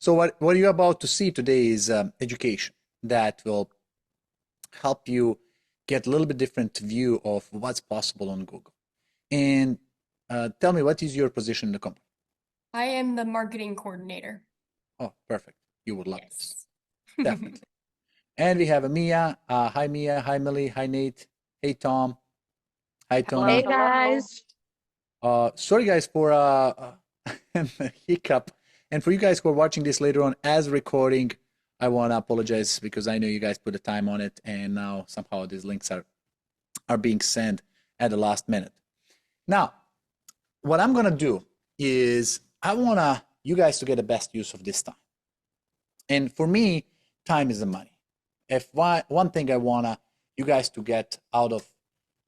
So what you're about to see today is education that will help you get a little bit different view of what's possible on Google. And tell me, what is your position in the company? I am the marketing coordinator. Oh, perfect. You would love this. Yes. Definitely. And we have Mia. Hi, Mia. Hi, Millie. Hi, Nate. Hey, Tom. Hi, Tony. Hey guys. Sorry, guys, for a hiccup. And for you guys who are watching this later on as recording, I want to apologize because I know you guys put the time on it, and now somehow these links are being sent at the last minute. Now, what I'm going to do is I want you guys to get the best use of this time. And for me, time is the money. If one thing I want you guys to get out of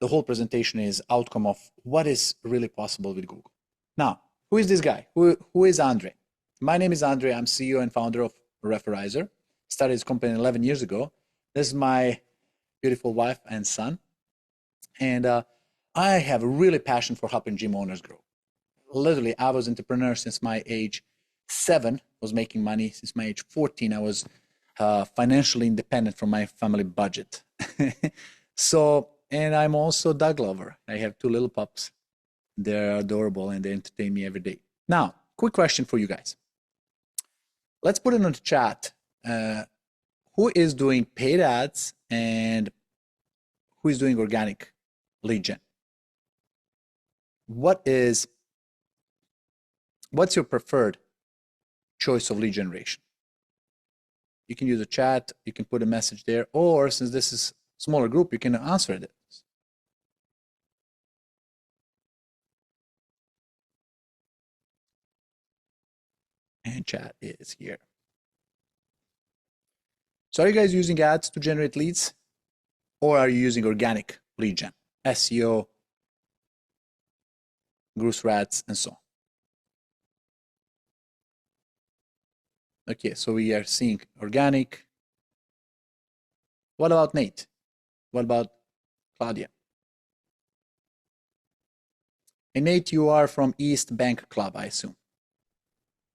the whole presentation is outcome of what is really possible with Google. Now, who is this guy? Who is Andre? My name is Andre. I'm CEO and founder of Referrizer. Started this company 11 years ago. This is my beautiful wife and son. And I have a really passion for helping gym owners grow. Literally, I was an entrepreneur since my age 7, was making money. Since my age 14, I was financially independent from my family budget. And I'm also a dog lover. I have 2 little pups. They're adorable and they entertain me every day. Now, quick question for you guys. Let's put it in the chat. Who is doing paid ads and who is doing organic lead gen? What's your preferred choice of lead generation? You can use a chat, you can put a message there, or since this is a smaller group, you can answer it. And chat is here. So are you guys using ads to generate leads, or are you using organic lead gen, SEO, gross rats, and so on? Okay, so we are seeing organic. What about Nate? What about Claudia? And Nate, you are from East Bank Club, I assume.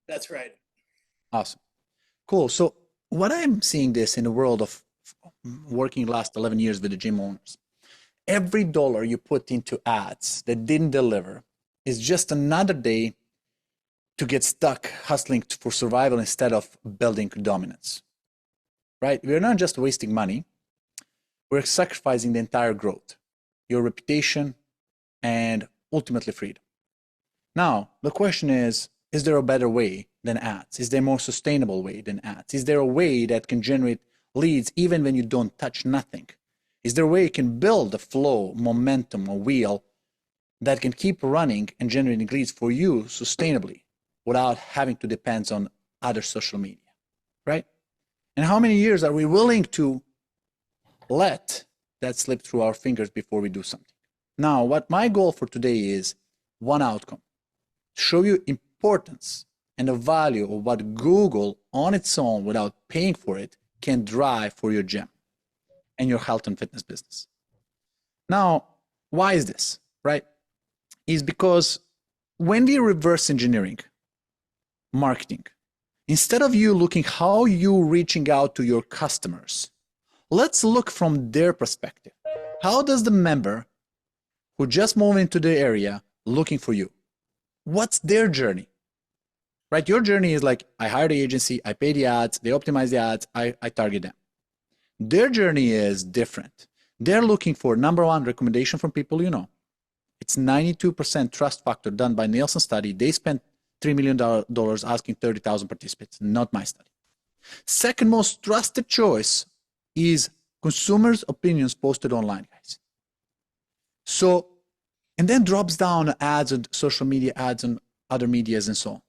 That's right. Awesome. Cool. So what I'm seeing this in the world of working last 11 years with the gym owners, every dollar you put into ads that didn't deliver is just another day to get stuck hustling for survival instead of building dominance, right? We're not just wasting money. We're sacrificing the entire growth, your reputation, and ultimately freedom. Now, the question is there a better way than ads? Is there a more sustainable way than ads? Is there a way that can generate leads even when you don't touch nothing? Is there a way you can build a flow, momentum, a wheel that can keep running and generating leads for you sustainably without having to depend on other social media, right? And how many years are we willing to let that slip through our fingers before we do something? Now, what my goal for today is one outcome: show you importance and the value of what Google on its own without paying for it can drive for your gym and your health and fitness business. Now, why is this, right? Is because when we reverse engineering marketing, instead of you looking how you reaching out to your customers, let's look from their perspective. How does the member who just moved into the area looking for you, what's their journey? Right? Your journey is like, I hire the agency, I pay the ads, they optimize the ads, I target them. Their journey is different. They're looking for, number one, recommendation from people you know. It's 92% trust factor done by Nielsen study. They spent $3 million asking 30,000 participants, not my study. Second most trusted choice is consumers' opinions posted online, guys. So, and then drops down ads and social media ads and other medias and so on.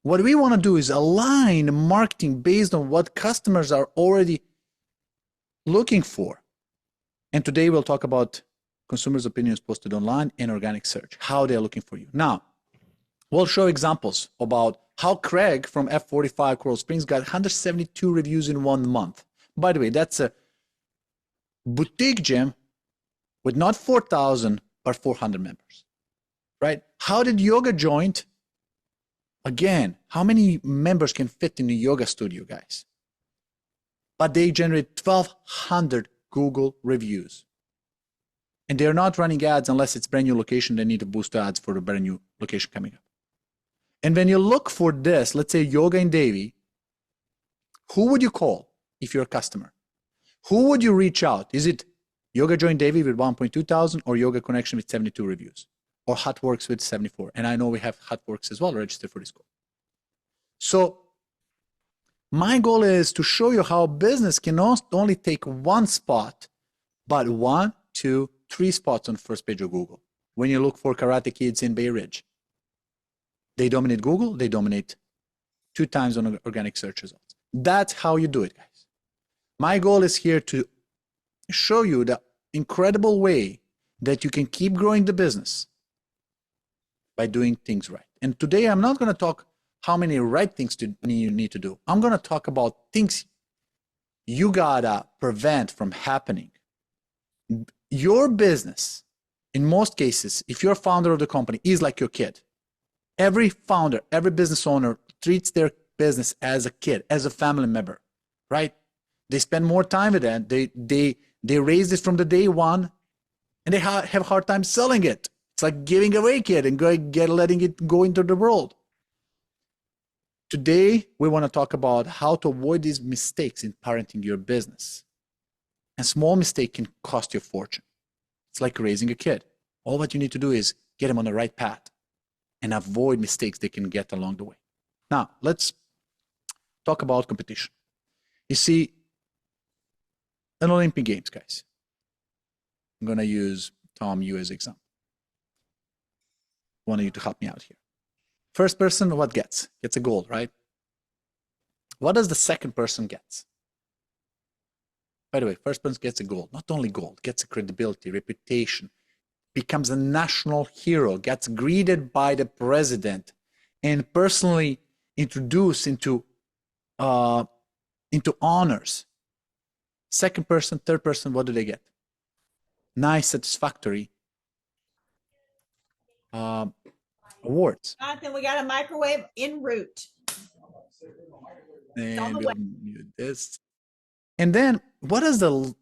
What we want to do is align marketing based on what customers are already looking for. And today we'll talk about consumers' opinions posted online and organic search, how they're looking for you. Now, we'll show examples about how Craig from F45 Coral Springs got 172 reviews in 1 month. By the way, that's a boutique gym with not 4,000, but 400 members, right? How did Yoga Joint Again, how many members can fit in a yoga studio, guys? But they generate 1,200 Google reviews. And they're not running ads unless it's brand new location. They need to boost ads for the brand new location coming up. And when you look for this, let's say Yoga in Davie, who would you call if you're a customer? Who would you reach out? Is it Yoga Join Davie with 1.2 thousand or Yoga Connection with 72 reviews? Or Hotworks with 74? And I know we have Hotworks as well registered for this call. So my goal is to show you how business can not only take one spot, but 1, 2, 3 spots on the first page of Google. When you look for Karate Kids in Bay Ridge, they dominate Google, they dominate 2 times on organic search results. That's how you do it, guys. My goal is here to show you the incredible way that you can keep growing the business by doing things right. And today I'm not going to talk how many right things you need to do. I'm going to talk about things you gotta prevent from happening. Your business, in most cases, if you're a founder of the company, is like your kid. Every founder, every business owner treats their business as a kid, as a family member, right? They spend more time with it. They raise it from the day one, and they have a hard time selling it. It's like giving away a kid and letting it go into the world. Today, we want to talk about how to avoid these mistakes in parenting your business. A small mistake can cost you a fortune. It's like raising a kid. All what you need to do is get them on the right path and avoid mistakes they can get along the way. Now, let's talk about competition. You see, an Olympic Games, guys. I'm going to use Tom, you as example. I want you to help me out here. First person, what gets? Gets a gold, right? What does the second person get? By the way, first person gets a gold. Not only gold, gets a credibility, reputation, becomes a national hero, gets greeted by the president, and personally introduced into honors. Second person, third person, what do they get? Nice, satisfactory awards. Jonathan, we got a microwave en route. And we'll mute this. And then, what does the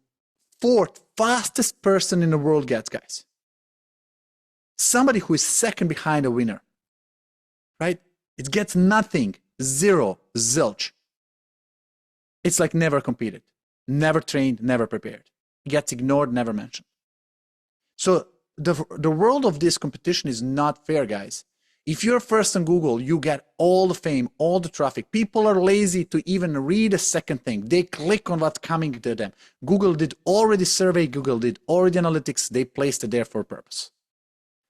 fourth fastest person in the world gets, guys? Somebody who is second behind a winner, right? It gets nothing, zero, zilch. It's like never competed, never trained, never prepared. It gets ignored, never mentioned. So the world of this competition is not fair, guys. If you're first on Google, you get all the fame, all the traffic. People are lazy to even read a second thing. They click on what's coming to them. Google did already survey, Google did already analytics. They placed it there for a purpose.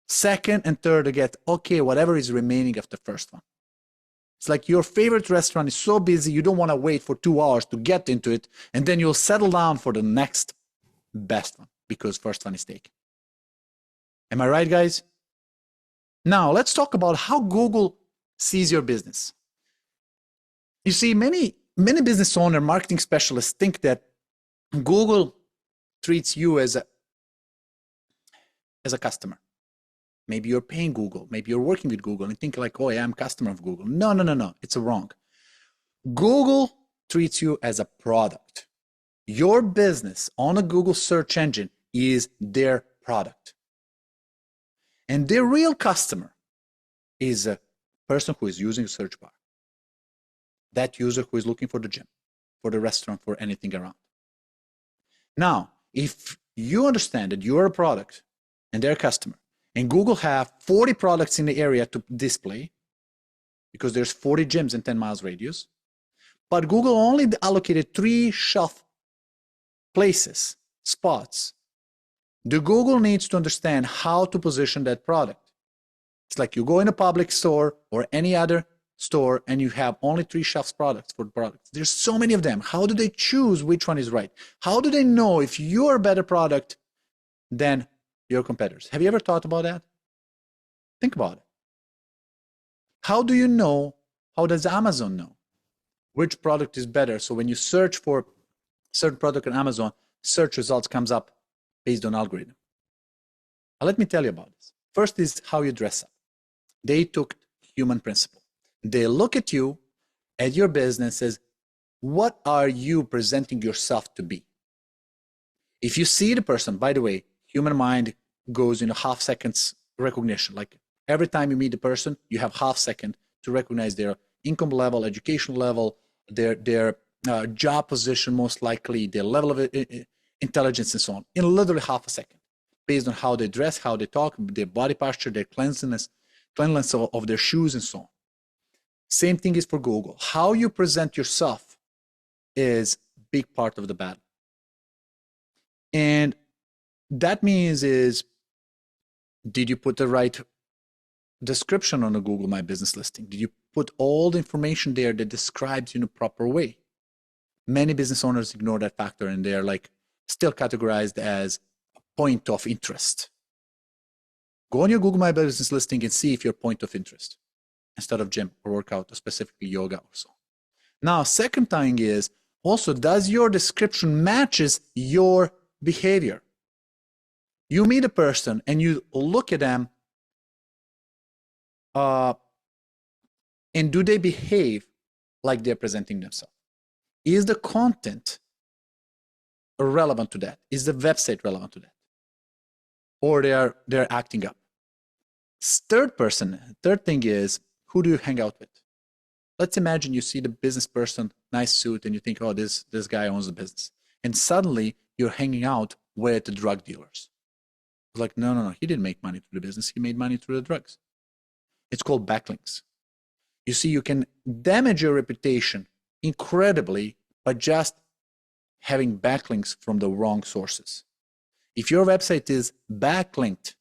Second and third, they get, okay, whatever is remaining of the first one. It's like your favorite restaurant is so busy, you don't want to wait for 2 hours to get into it, and then you'll settle down for the next best one because first one is taken. Am I right, guys? Now, let's talk about how Google sees your business. You see, many business owners, marketing specialists think that Google treats you as a customer. Maybe you're paying Google. Maybe you're working with Google and think like, oh, yeah, I'm a customer of Google. No. It's wrong. Google treats you as a product. Your business on a Google search engine is their product. And their real customer is a person who is using a search bar. That user who is looking for the gym, for the restaurant, for anything around. Now, if you understand that you're a product and they're a customer, and Google have 40 products in the area to display, because there's 40 gyms in 10 miles radius, but Google only allocated 3 shelf places, spots. The Google needs to understand how to position that product. It's like you go in a public store or any other store and you have only 3 shelves products for the products. There's so many of them. How do they choose which one is right? How do they know if you're a better product than your competitors? Have you ever thought about that? Think about it. How do you know? How does Amazon know which product is better? So when you search for certain product on Amazon, search results comes up based on algorithm. Now, let me tell you about this. First is how you dress up. They took human principle. They look at you, at your business, says, what are you presenting yourself to be? If you see the person, by the way, human mind goes in a half seconds recognition. Like every time you meet the person, you have half second to recognize their income level, education level, their job position, most likely, their level of intelligence, and so on, in literally half a second, based on how they dress, how they talk, their body posture, their cleanliness of their shoes, and so on. Same thing is for Google. How you present yourself is a big part of the battle. And that means is, did you put the right description on a Google My Business listing? Did you put all the information there that describes you in a proper way? Many business owners ignore that factor, and they're like still categorized as a point of interest. Go on your Google My Business listing and see if you're a point of interest instead of gym or workout, or specifically yoga or so. Now, second thing is also, does your description matches your behavior? You meet a person and you look at them, and do they behave like they're presenting themselves? Is the content relevant to that? Is the website relevant to that? Or they're acting up? Third thing is, who do you hang out with? Let's imagine you see the business person, nice suit, and you think, oh, this guy owns the business. And suddenly you're hanging out with the drug dealers. It's like, no, he didn't make money through the business. He made money through the drugs. It's called backlinks. You see, you can damage your reputation incredibly by just having backlinks from the wrong sources. If your website is backlinked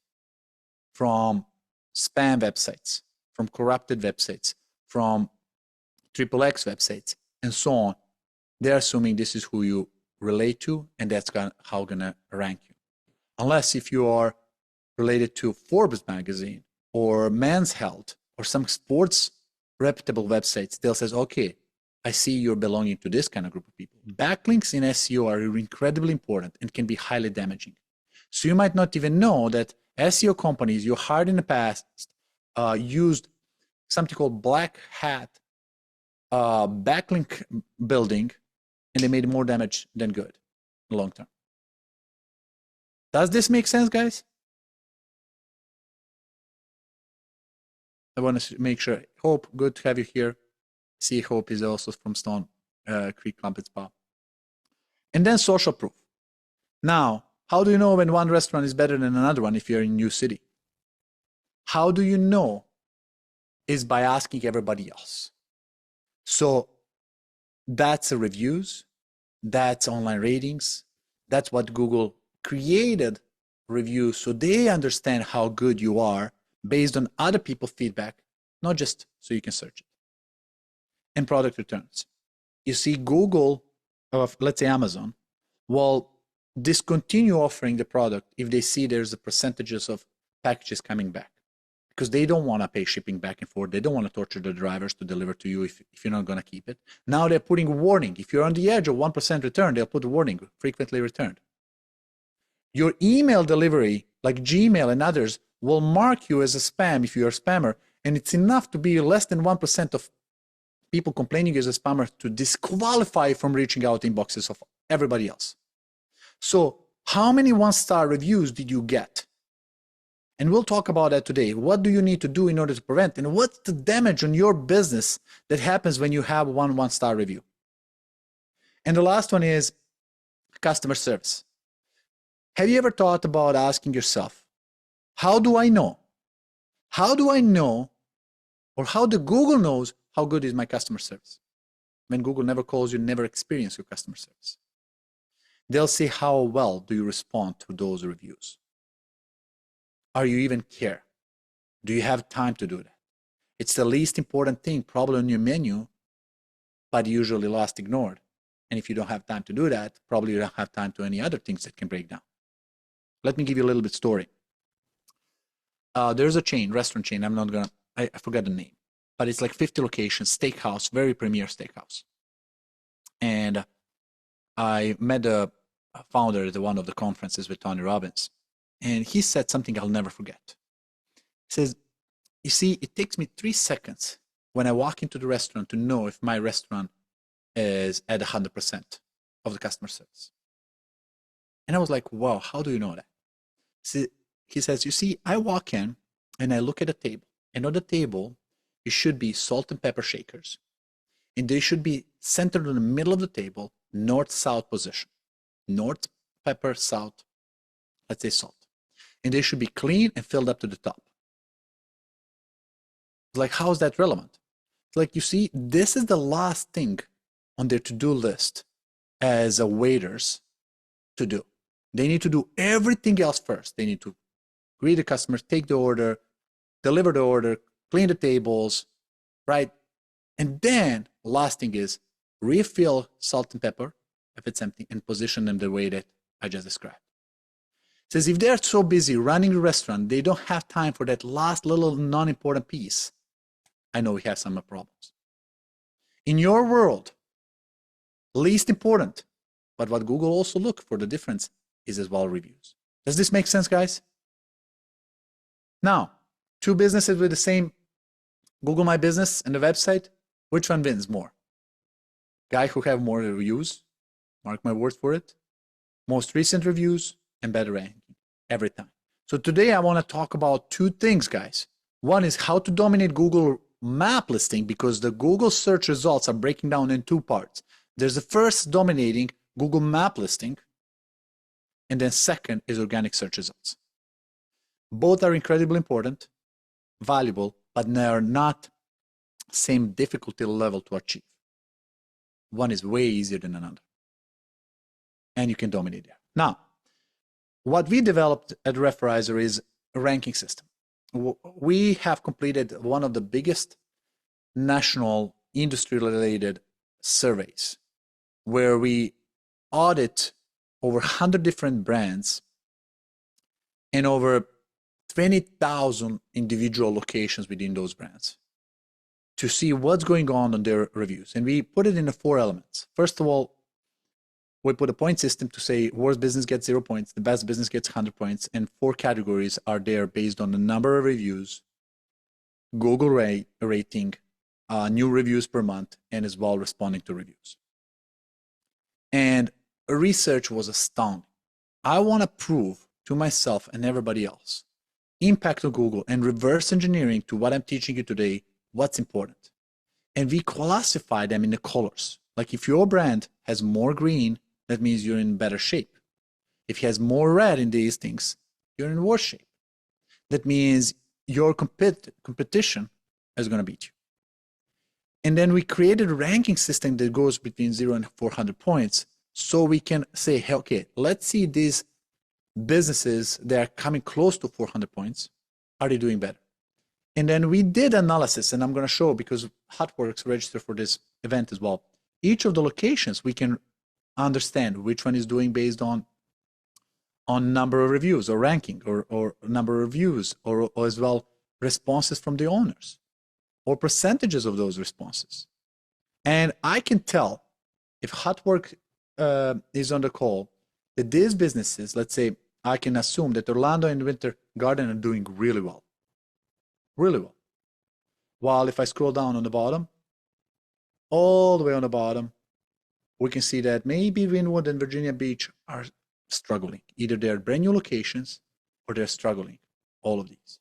from spam websites, from corrupted websites, from XXX websites, and so on, they're assuming this is who you relate to, and that's how gonna rank you. Unless if you are related to Forbes magazine or Men's Health or some sports reputable websites, they'll say, okay, I see you're belonging to this kind of group of people. Backlinks in SEO are incredibly important and can be highly damaging. So you might not even know that SEO companies you hired in the past used something called black hat backlink building, and they made more damage than good in the long term. Does this make sense, guys? I want to make sure. Hope, good to have you here. See, Hope is also from Stone Creek Crumpet Spa. And then social proof. Now, how do you know when one restaurant is better than another one if you're in a new city? How do you know? Is by asking everybody else. So that's the reviews, that's online ratings, that's what Google created reviews, so they understand how good you are based on other people's feedback, not just so you can search it. And product returns. You see, Google, let's say Amazon, will discontinue offering the product if they see there's a percentages of packages coming back, because they don't want to pay shipping back and forth. They don't want to torture the drivers to deliver to you if you're not going to keep it. Now they're putting a warning. If you're on the edge of 1% return, they'll put a warning, frequently returned. Your email delivery, like Gmail and others, will mark you as a spam if you're a spammer, and it's enough to be less than 1% of people complaining as a spammer to disqualify you from reaching out inboxes of everybody else. So how many one-star reviews did you get? And we'll talk about that today. What do you need to do in order to prevent? And what's the damage on your business that happens when you have one-star review? And the last one is customer service. Have you ever thought about asking yourself, how do I know? How do I know, or how the Google knows how good is my customer service? When Google never calls you, never experience your customer service. They'll say, how well do you respond to those reviews? Are you even care? Do you have time to do that? It's the least important thing probably on your menu, but usually last ignored. And if you don't have time to do that, probably you don't have time to any other things that can break down. Let me give you a little bit story. There's a chain, restaurant chain. I forgot the name, but it's like 50 locations, steakhouse, very premier steakhouse. And I met a founder at one of the conferences with Tony Robbins. And he said something I'll never forget. He says, you see, it takes me 3 seconds when I walk into the restaurant to know if my restaurant is at 100% of the customer service. And I was like, wow, how do you know that? See, he says, you see, I walk in and I look at a table, and on the table, it should be salt and pepper shakers. And they should be centered in the middle of the table, north-south position. North, pepper, south, let's say salt. And they should be clean and filled up to the top. Like, how is that relevant? It's like, you see, this is the last thing on their to-do list as a waiters to do. They need to do everything else first. They need to greet the customers, take the order, deliver the order, clean the tables, right? And then last thing is refill salt and pepper if it's empty and position them the way that I just described. It says if they're so busy running the restaurant, they don't have time for that last little non-important piece. I know we have some problems. In your world, least important, but what Google also look for the difference is as well reviews. Does this make sense, guys? Now, two businesses with the same Google My Business and the website, which one wins more? Guy who have more reviews, mark my word for it, most recent reviews, and better ranking every time. So today I want to talk about two things, guys. One is how to dominate Google map listing, because the Google search results are breaking down in two parts. There's the first dominating Google map listing, and then second is organic search results. Both are incredibly important, valuable, but they are not same difficulty level to achieve. One is way easier than another, and you can dominate there. Now, what we developed at Referrizer is a ranking system. We have completed one of the biggest national industry-related surveys where we audit over 100 different brands and over 20,000 individual locations within those brands to see what's going on their reviews. And we put it in the 4 elements. First of all, we put a point system to say worst business gets 0 points, the best business gets 100 points, and 4 categories are there based on the number of reviews, Google rating, new reviews per month, and as well responding to reviews. And research was astounding. I want to prove to myself and everybody else impact of Google and reverse engineering to what I'm teaching you today, what's important. And we classify them in the colors. Like if your brand has more green, that means you're in better shape. If it has more red in these things, you're in worse shape. That means your competition is going to beat you. And then we created a ranking system that goes between 0 and 400 points. So we can say, hey, okay, let's see these businesses that are coming close to 400 points. Are they doing better? And then we did analysis, and I'm going to show, because Hotworks registered for this event as well. Each of the locations, we can understand which one is doing based on number of reviews or ranking or number of views or as well responses from the owners or percentages of those responses. And I can tell if Hotwork is on the call that these businesses, let's say, I can assume that Orlando and Winter Garden are doing really well. Really well. While if I scroll down on the bottom, all the way on the bottom, we can see that maybe Wynwood and Virginia Beach are struggling. Either they're brand new locations or they're struggling, all of these.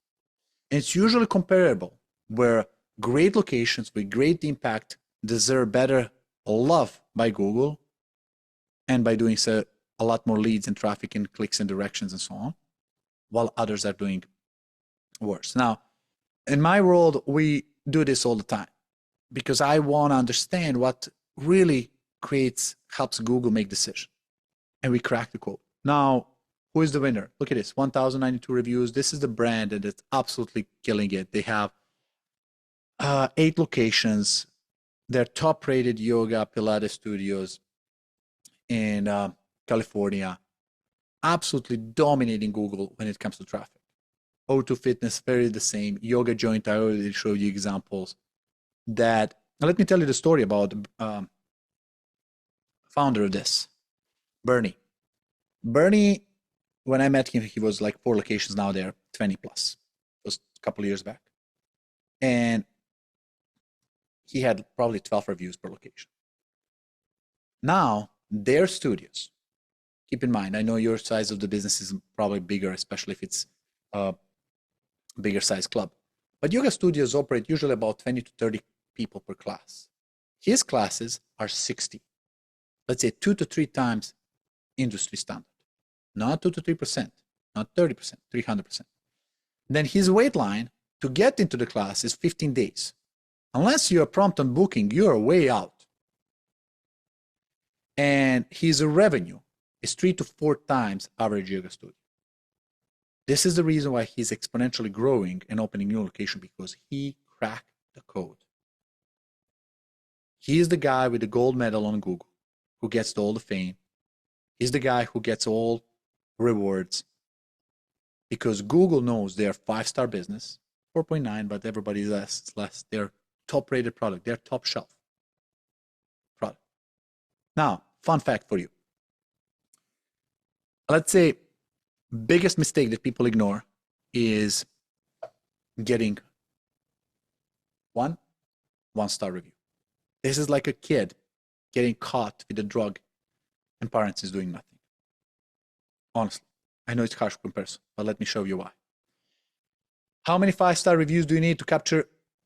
And it's usually comparable, where great locations with great impact deserve better love by Google and by doing so a lot more leads and traffic and clicks and directions and so on, while others are doing worse. Now, in my world, we do this all the time because I want to understand what really helps Google make decisions. And we crack the code. Now, who is the winner? Look at this, 1,092 reviews. This is the brand that is absolutely killing it. They have 8 locations. They're top-rated yoga Pilates studios in California. Absolutely dominating Google when it comes to traffic. O2 Fitness, very the same. Yoga Joint, I already showed you examples. That, now let me tell you the story about the founder of this, Bernie. Bernie, when I met him, he was like 4 locations, now they're 20 plus. It was a couple of years back. And he had probably 12 reviews per location. Now, their studios, keep in mind, I know your size of the business is probably bigger, especially if it's a bigger size club. But yoga studios operate usually about 20 to 30 people per class. His classes are 60. Let's say 2 to 3 times industry standard. Not 2 to 3%, not 30%, 300%. Then his wait line to get into the class is 15 days. Unless you are prompt on booking, you are way out. And his revenue is 3 to 4 times average yoga studio. This is the reason why he's exponentially growing and opening new location, because he cracked the code. He is the guy with the gold medal on Google who gets all the fame. He's the guy who gets all rewards because Google knows they're 5-star business, 4.9, but everybody less. They're top-rated product. They're top shelf product. Now, fun fact for you. Let's say biggest mistake that people ignore is getting one-star review. This is like a kid getting caught with a drug and parents is doing nothing. Honestly, I know it's harsh comparison, but let me show you why. How many 5-star reviews do you need to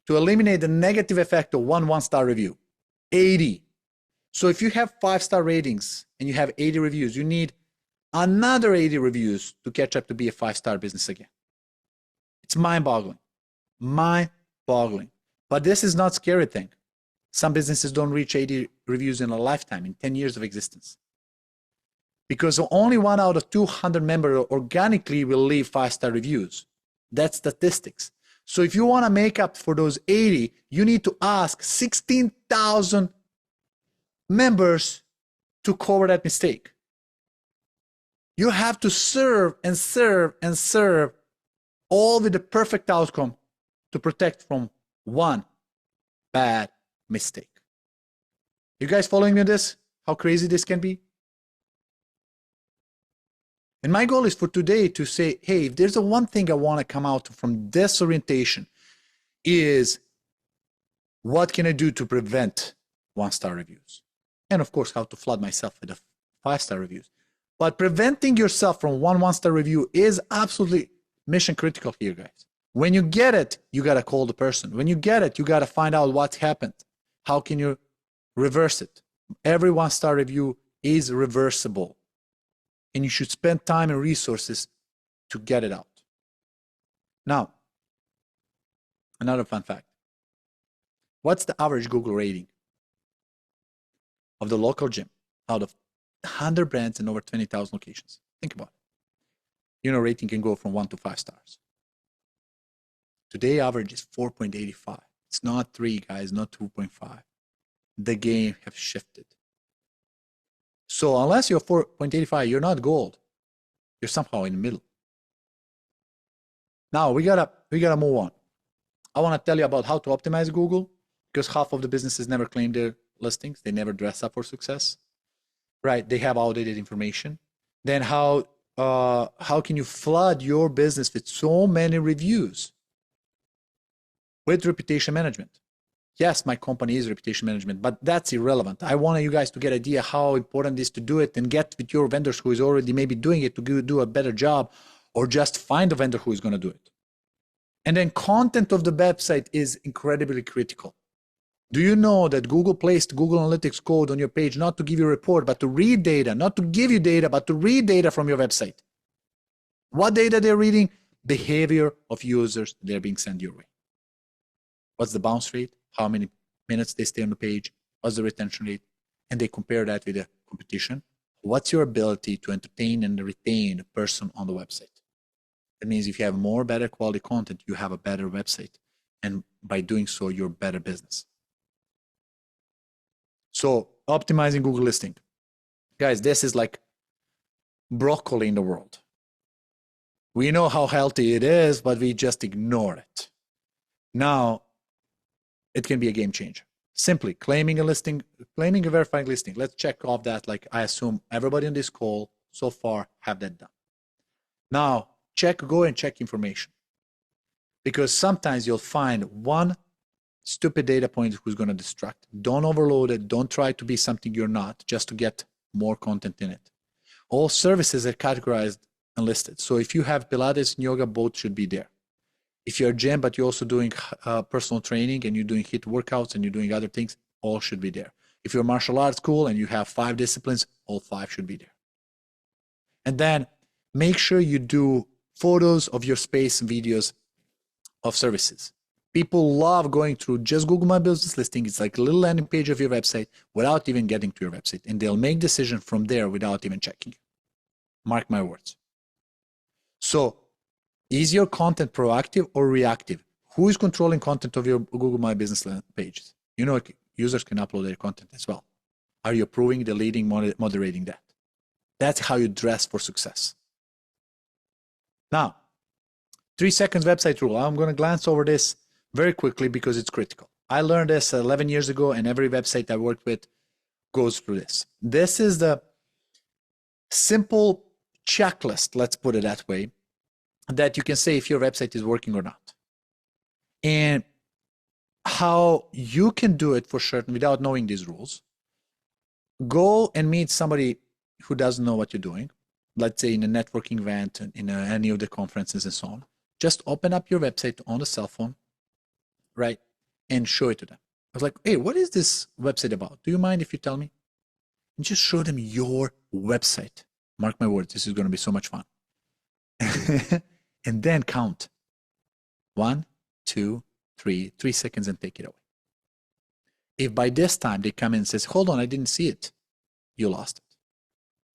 eliminate the negative effect of one-star review? 80. So if you have 5-star ratings and you have 80 reviews, you need another 80 reviews to catch up to be a 5-star business again. It's mind-boggling. Mind-boggling. But this is not a scary thing. Some businesses don't reach 80 reviews in a lifetime, in 10 years of existence. Because only 1 out of 200 members organically will leave 5-star reviews. That's statistics. So if you want to make up for those 80, you need to ask 16,000 members to cover that mistake. You have to serve and serve and serve, all with the perfect outcome to protect from one bad mistake. You guys following me on this? How crazy this can be? And my goal is for today to say, hey, if there's one thing I want to come out from this orientation is what can I do to prevent 1-star reviews? And of course, how to flood myself with the 5-star reviews. But preventing yourself from 1-star review is absolutely mission critical here, guys. When you get it, you got to call the person. When you get it, you got to find out what happened. How can you reverse it? Every 1-star review is reversible. And you should spend time and resources to get it out. Now, another fun fact. What's the average Google rating of the local gym out of 100 brands and over 20,000 locations? Think about it. You know, rating can go from 1 to 5 stars. Today, average is 4.85. It's not 3, guys, not 2.5. The game has shifted. So unless you're 4.85, you're not gold. You're somehow in the middle. Now we gotta move on. I want to tell you about how to optimize Google, because half of the businesses never claim their listings. They never dress up for success, right? They have outdated information. Then how can you flood your business with so many reviews? With reputation management. Yes, my company is reputation management, but that's irrelevant. I want you guys to get an idea how important it is to do it and get with your vendors who is already maybe doing it to do a better job, or just find a vendor who is going to do it. And then content of the website is incredibly critical. Do you know that Google placed Google Analytics code on your page not to give you a report, but to read data, not to give you data, but to read data from your website? What data they're reading? Behavior of users they're being sent your way. What's the bounce rate? How many minutes they stay on the page? What's the retention rate? And they compare that with the competition. What's your ability to entertain and retain the person on the website? That means if you have more better quality content, you have a better website. And by doing so, you're a better business. So optimizing Google listing. Guys, this is like broccoli in the world. We know how healthy it is, but we just ignore it. Now, it can be a game changer. Simply claiming a listing, claiming a verified listing. Let's check off that. Like I assume everybody on this call so far have that done. Now, go and check information. Because sometimes you'll find one stupid data point who's going to distract. Don't overload it. Don't try to be something you're not just to get more content in it. All services are categorized and listed. So if you have Pilates and yoga, both should be there. If you're a gym, but you're also doing personal training and you're doing HIIT workouts and you're doing other things, all should be there. If you're a martial arts school and you have 5 disciplines, all 5 should be there. And then make sure you do photos of your space and videos of services. People love going through just Google My Business Listing. It's like a little landing page of your website without even getting to your website. And they'll make decisions from there without even checking it. Mark my words. So is your content proactive or reactive? Who is controlling content of your Google My Business pages? You know, users can upload their content as well. Are you approving, deleting, moderating that? That's how you dress for success. Now, 3 seconds website rule. I'm going to glance over this very quickly because it's critical. I learned this 11 years ago, and every website I worked with goes through this. This is the simple checklist, let's put it that way, that you can say if your website is working or not. And how you can do it for certain without knowing these rules. Go and meet somebody who doesn't know what you're doing. Let's say in a networking event, in any of the conferences and so on. Just open up your website on the cell phone, right? And show it to them. I was like, hey, what is this website about? Do you mind if you tell me? And just show them your website. Mark my words, this is going to be so much fun. And then count. 1, 2, 3 seconds and take it away. If by this time they come in and says, hold on, I didn't see it, you lost it.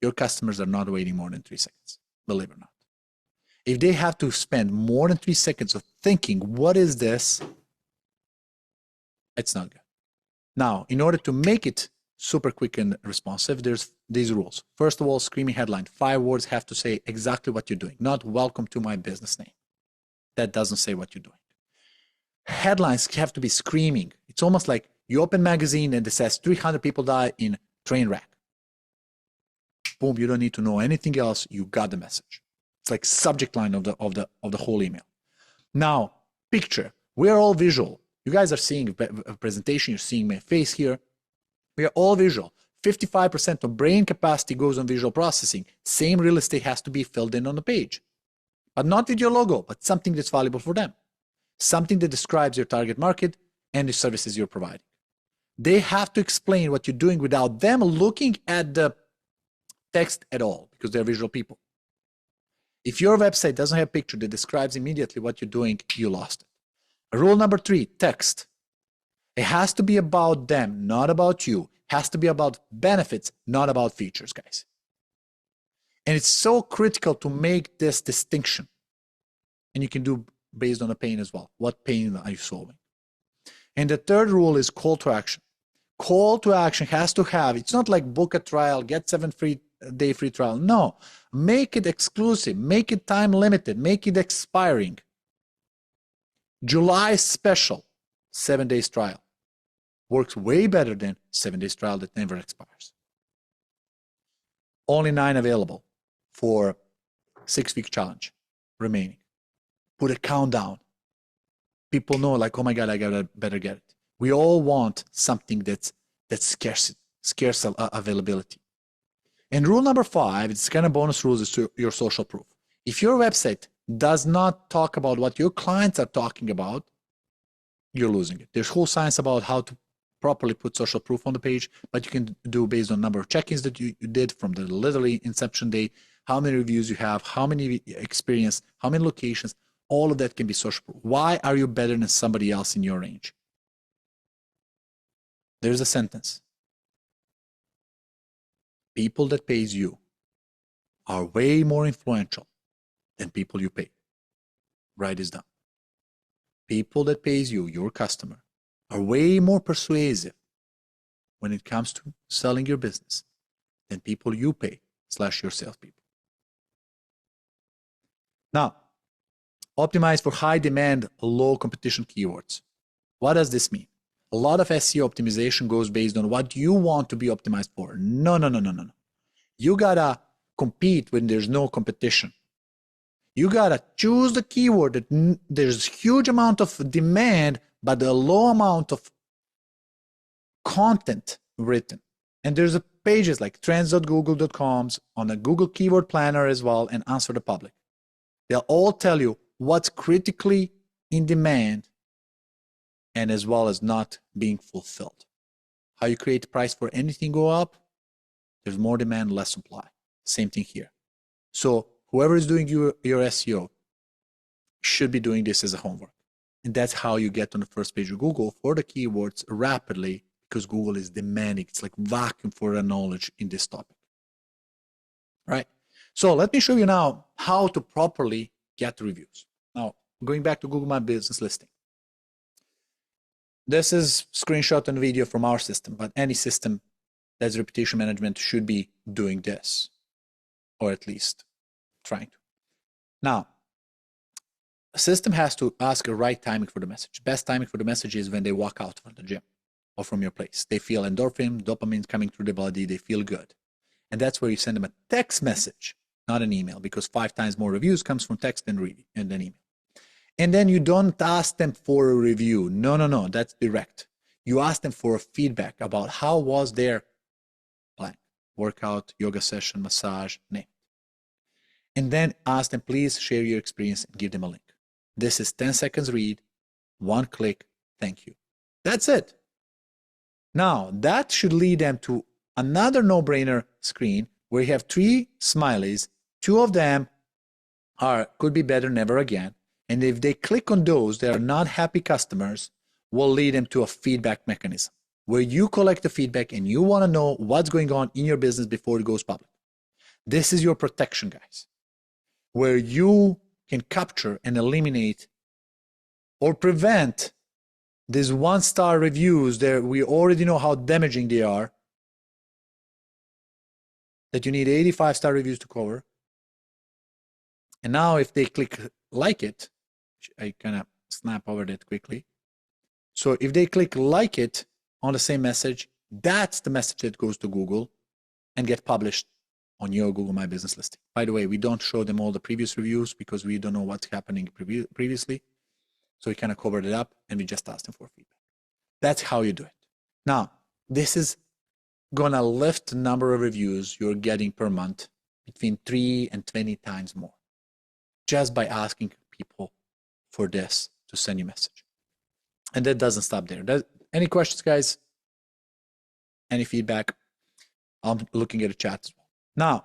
Your customers are not waiting more than 3 seconds, believe it or not. If they have to spend more than 3 seconds of thinking, what is this? It's not good. Now, in order to make it super quick and responsive, there's these rules. First of all, screaming headline. 5 words have to say exactly what you're doing, not welcome to my business name. That doesn't say what you're doing. Headlines have to be screaming. It's almost like you open magazine and it says 300 people die in train wreck. Boom, you don't need to know anything else. You got the message. It's like subject line of the whole email. Now, picture. We are all visual. You guys are seeing a presentation. You're seeing my face here. We are all visual. 55% of brain capacity goes on visual processing. Same real estate has to be filled in on the page. But not with your logo, but something that's valuable for them. Something that describes your target market and the services you're providing. They have to explain what you're doing without them looking at the text at all, because they're visual people. If your website doesn't have a picture that describes immediately what you're doing, you lost it. Rule number 3, text. It has to be about them, not about you. It has to be about benefits, not about features, guys. And it's so critical to make this distinction. And you can do based on the pain as well. What pain are you solving? And the third rule is call to action. Call to action has to have, it's not like book a trial, get 7-day free trial. No, make it exclusive, make it time limited, make it expiring. July special, 7 days trial. Works way better than 7 days trial that never expires. Only 9 available for 6-week challenge remaining. Put a countdown. People know, like, oh my God, better get it. We all want something that's scarce availability. And rule number 5, it's kind of bonus rules, is your social proof. If your website does not talk about what your clients are talking about, you're losing it. There's whole science about how to properly put social proof on the page, but you can do based on number of check-ins that you did from the literally inception day, how many reviews you have, how many experience, how many locations, all of that can be social proof. Why are you better than somebody else in your range? There's a sentence. People that pays you are way more influential than people you pay. Write this down. People that pays you, your customer, are way more persuasive when it comes to selling your business than people you pay / your salespeople. Now, optimize for high demand, low competition keywords. What does this mean? A lot of SEO optimization goes based on what you want to be optimized for. No. You gotta compete when there's no competition. You gotta choose the keyword that there's huge amount of demand, but the low amount of content written. And there's a pages like trends.google.coms on a Google Keyword Planner as well, and Answer the Public. They'll all tell you what's critically in demand and as well as not being fulfilled. How you create price for anything go up, there's more demand, less supply. Same thing here. So whoever is doing your SEO should be doing this as a homework. And that's how you get on the first page of Google for the keywords rapidly, because Google is demanding. It's like vacuum for the knowledge in this topic. Right? So let me show you now how to properly get reviews. Now, going back to Google My Business listing. This is screenshot and video from our system, but any system that's reputation management should be doing this, or at least trying to. Now, a system has to ask a right timing for the message. Best timing for the message is when they walk out from the gym or from your place. They feel endorphin, dopamine coming through the body, they feel good. And that's where you send them a text message, not an email, because 5 times more reviews comes from text than email. And then you don't ask them for a review. No, that's direct. You ask them for a feedback about how was their blank, workout, yoga session, massage, name. And then ask them, please share your experience and give them a link. This is 10 seconds read, 1 click, thank you. That's it. Now, that should lead them to another no-brainer screen where you have 3 smileys. 2 of them could be better, never again. And if they click on those, they are not happy customers, will lead them to a feedback mechanism where you collect the feedback and you want to know what's going on in your business before it goes public. This is your protection, guys, where you can capture and eliminate or prevent these 1-star reviews that we already know how damaging they are, that you need 85-star reviews to cover. And now if they click like it, I kind of snap over that quickly. So if they click like it on the same message, that's the message that goes to Google and get published on your Google My Business listing. By the way, we don't show them all the previous reviews because we don't know what's happening previously. So we kind of covered it up and we just asked them for feedback. That's how you do it. Now, this is going to lift the number of reviews you're getting per month between 3 and 20 times more, just by asking people for this to send you a message. And that doesn't stop there. Any questions, guys? Any feedback? I'm looking at the chat as well. Now,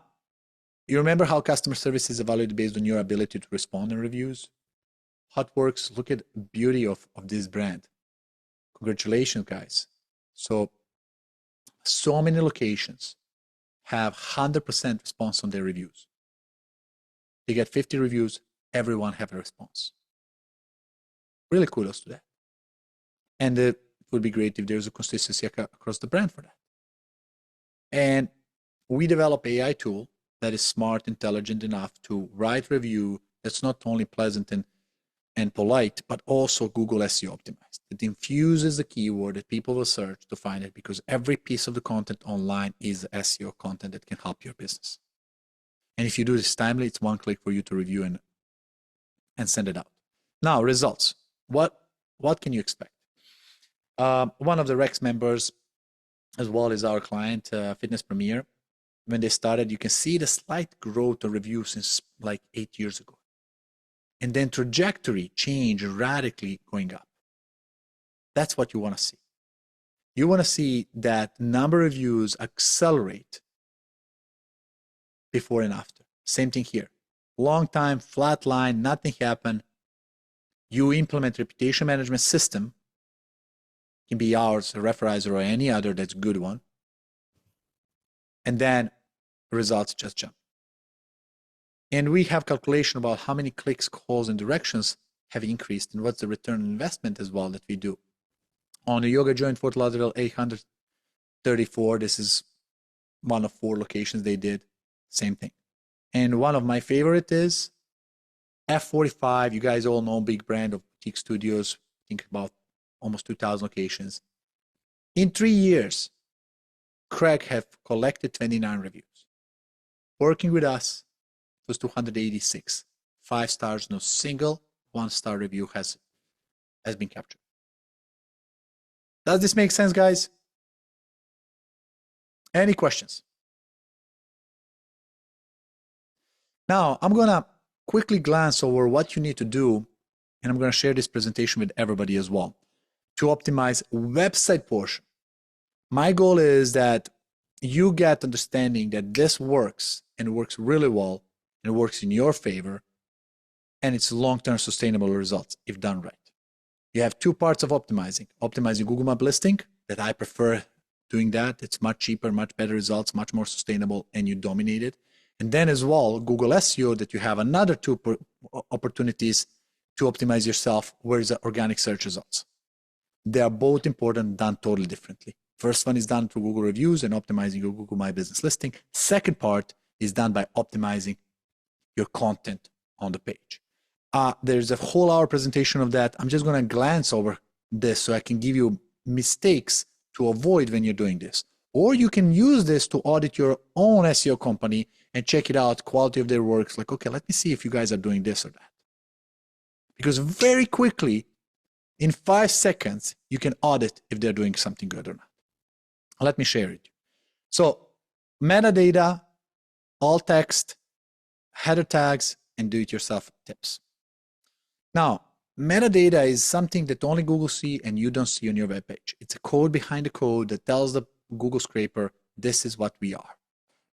you remember how customer service is evaluated based on your ability to respond in reviews? How it works? Look at the beauty of this brand. Congratulations, guys. So many locations have 100% response on their reviews. They get 50 reviews, everyone have a response. Really kudos to that. And it would be great if there's a consistency across the brand for that. And we develop AI tool that is smart, intelligent enough to write review that's not only pleasant and polite, but also Google SEO optimized. It infuses the keyword that people will search to find it, because every piece of the content online is SEO content that can help your business. And if you do this timely, it's 1 click for you to review and send it out. Now, results. What can you expect? One of the Rex members, as well as our client, Fitness Premier, when they started, you can see the slight growth of reviews since like 8 years ago. And then trajectory change radically going up. That's what you want to see. You want to see that number of views accelerate before and after. Same thing here. Long time, flat line, nothing happened. You implement reputation management system. It can be ours, a Referrizer, or any other that's a good one. And then results just jump. And we have calculation about how many clicks, calls, and directions have increased, and what's the return on investment as well that we do. On the yoga joint foot lateral 834, this is one of 4 locations they did. Same thing. And one of my favorite is F45. You guys all know, big brand of boutique studios. Think about almost 2,000 locations. In 3 years, Craig have collected 29 reviews. Working with us, it was 286. 5 stars, no single 1-star review has been captured. Does this make sense, guys? Any questions? Now, I'm going to quickly glance over what you need to do, and I'm going to share this presentation with everybody as well, to optimize website portion. My goal is that you get understanding that this works, and it works really well, and it works in your favor, and it's long-term sustainable results if done right. You have two parts of optimizing. Optimizing Google Map listing, that I prefer doing that. It's much cheaper, much better results, much more sustainable, and you dominate it. And then as well, Google SEO, that you have another two opportunities to optimize yourself, where is the organic search results. They are both important, done totally differently. First one is done through Google reviews and optimizing your Google My Business listing. Second part is done by optimizing your content on the page. There's a whole hour presentation of that. I'm just going to glance over this so I can give you mistakes to avoid when you're doing this. Or you can use this to audit your own SEO company and check it out, quality of their works. Like, okay, let me see if you guys are doing this or that. Because very quickly, in 5 seconds, you can audit if they're doing something good or not. Let me share it. So metadata, alt text, header tags, and do-it-yourself tips. Now, metadata is something that only Google see and you don't see on your web page. It's a code behind the code that tells the Google scraper, this is what we are.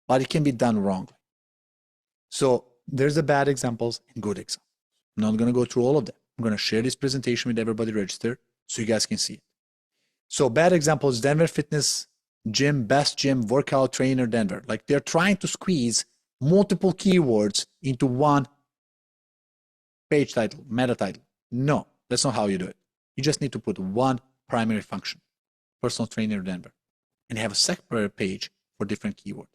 But it can be done wrongly. So there's the bad examples and good examples. I'm not going to go through all of them. I'm going to share this presentation with everybody registered so you guys can see it. So bad examples, Denver Fitness Gym, best gym, workout trainer, Denver. Like they're trying to squeeze multiple keywords into one page title, meta title. No, that's not how you do it. You just need to put one primary function, personal trainer, Denver, and have a separate page for different keywords.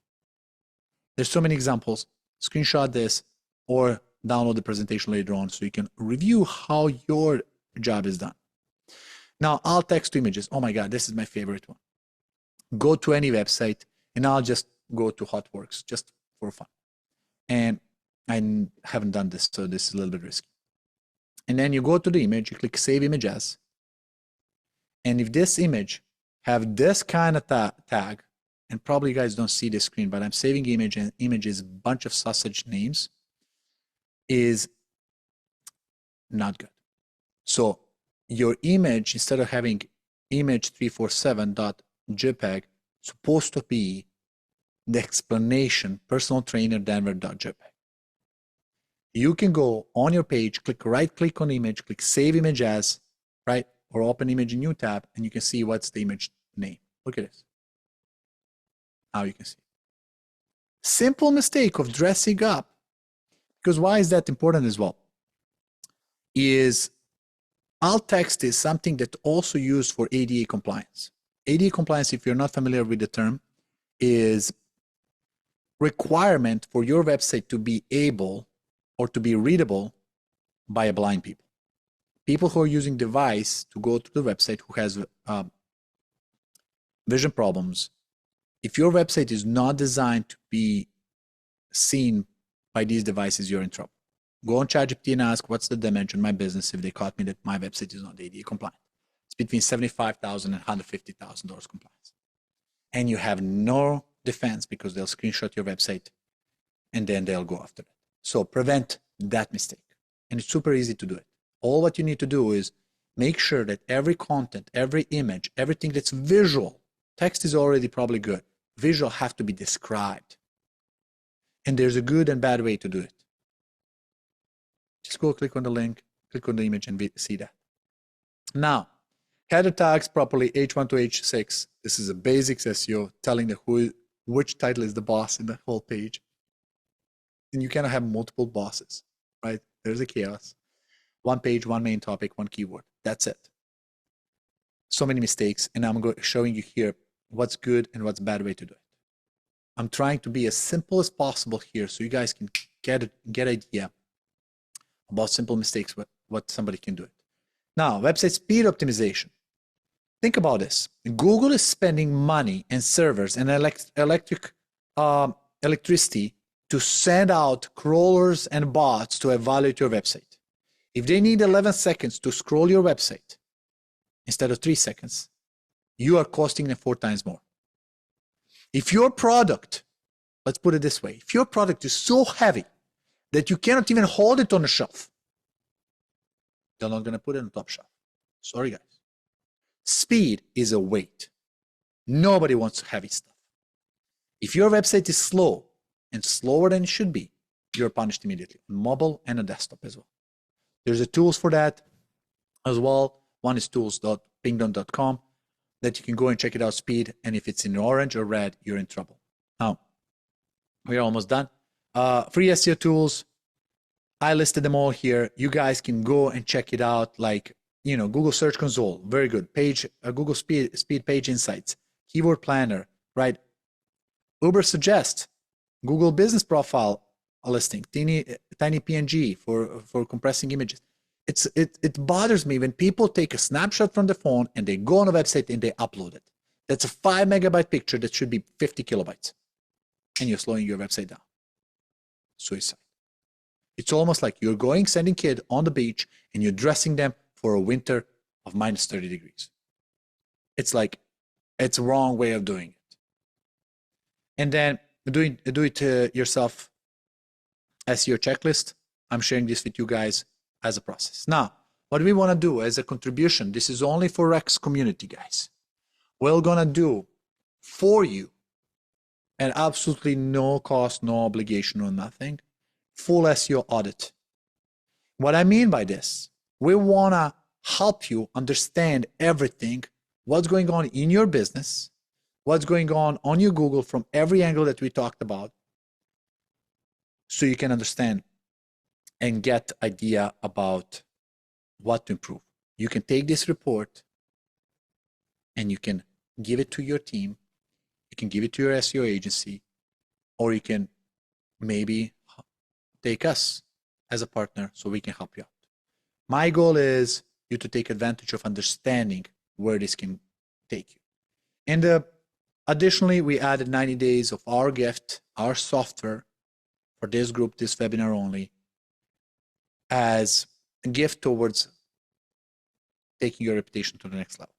There's so many examples. Screenshot this or download the presentation later on so you can review how your job is done. Now, alt text to images. Oh my God, this is my favorite one. Go to any website, and I'll just go to Hotworks just for fun. And I haven't done this, so this is a little bit risky. And then you go to the image, you click Save Image As. And if this image have this kind of tag, and probably you guys don't see this screen, but I'm saving image, and image is a bunch of sausage names, is not good. So your image, instead of having image347.jpg, supposed to be the explanation personal trainer denver.jpg. You can go on your page, right click on the image, click Save Image As, right? Or open image in new tab, and you can see what's the image name. Look at this. Now you can see. Simple mistake of dressing up, because why is that important as well? Is alt text is something that also used for ADA compliance. ADA compliance, if you're not familiar with the term, is requirement for your website to be able or to be readable by a blind people. People who are using device to go to the website who has vision problems. If your website is not designed to be seen by these devices, you're in trouble. Go on ChatGPT and ask, what's the damage on my business if they caught me that my website is not ADA compliant? It's between $75,000 and $150,000 compliance. And you have no defense because they'll screenshot your website and then they'll go after it. So prevent that mistake. And it's super easy to do it. All what you need to do is make sure that every content, every image, everything that's visual, text is already probably good. Visual have to be described. And there's a good and bad way to do it. Just go click on the link, click on the image and see that. Now, header tags properly, H1 to H6. This is a basics SEO, telling the which title is the boss in the whole page. And you cannot have multiple bosses, right? There's a chaos. One page, one main topic, one keyword. That's it. So many mistakes, and I'm showing you here what's good and what's bad way to do it. I'm trying to be as simple as possible here so you guys can get idea about simple mistakes, what somebody can do it. Now, website speed optimization. Think about this. Google is spending money and servers and electricity to send out crawlers and bots to evaluate your website. If they need 11 seconds to scroll your website instead of 3 seconds, you are costing them 4 times more. If your product, let's put it this way, if your product is so heavy that you cannot even hold it on the shelf, they're not going to put it on the top shelf. Sorry, guys. Speed is a weight. Nobody wants heavy stuff. If your website is slow and slower than it should be, you're punished immediately on mobile and on desktop as well. There's a tools for that as well. One is tools.pingdom.com that you can go and check it out speed. And if it's in orange or red, you're in trouble. Now, we're almost done. Free SEO tools. I listed them all here. You guys can go and check it out. Like, you know, Google Search Console, very good. Page, Google Speed Page Insights, Keyword Planner, right? Uber Suggest, Google Business Profile listing, tiny PNG for compressing images. It bothers me when people take a snapshot from the phone and they go on a website and they upload it. That's a 5 megabyte picture that should be 50 kilobytes. And you're slowing your website down. Suicide. It's almost like you're sending kid on the beach and you're dressing them for a winter of minus 30 degrees. It's like, it's a wrong way of doing it. And then do it yourself SEO checklist. I'm sharing this with you guys as a process. Now, what we want to do as a contribution, this is only for Rex community, guys. We're going to do for you, at absolutely no cost, no obligation or nothing, full SEO audit. What I mean by this, we want to help you understand everything, what's going on in your business, what's going on your Google from every angle that we talked about, so you can understand and get idea about what to improve. You can take this report and you can give it to your team. You can give it to your SEO agency, or you can maybe take us as a partner so we can help you out. My goal is you to take advantage of understanding where this can take you. And additionally, we added 90 days of our gift, our software for this group, this webinar only, as a gift towards taking your reputation to the next level.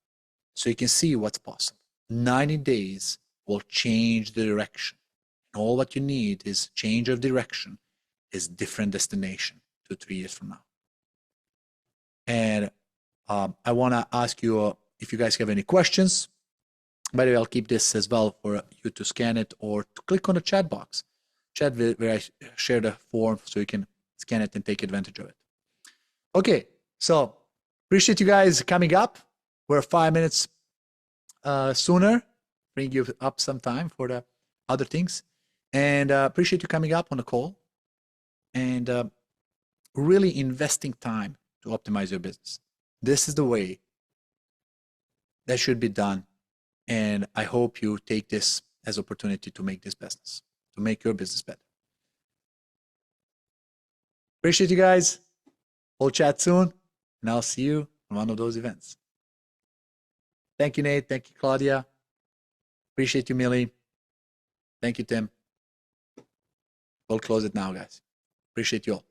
So you can see what's possible. 90 days will change the direction. And all what you need is change of direction, is different destination 2-3 years from now. And I want to ask you if you guys have any questions. By the way, I'll keep this as well for you to scan it or to click on the chat box. Chat where I share the form so you can scan it and take advantage of it. Okay, so appreciate you guys coming up. We're 5 minutes sooner, bring you up some time for the other things. And appreciate you coming up on the call and really investing time to optimize your business. This is the way that should be done. And I hope you take this as opportunity to make this business, to make your business better. Appreciate you guys. We'll chat soon, and I'll see you on one of those events. Thank you, Nate. Thank you, Claudia. Appreciate you, Millie. Thank you, Tim. We'll close it now, guys. Appreciate you all.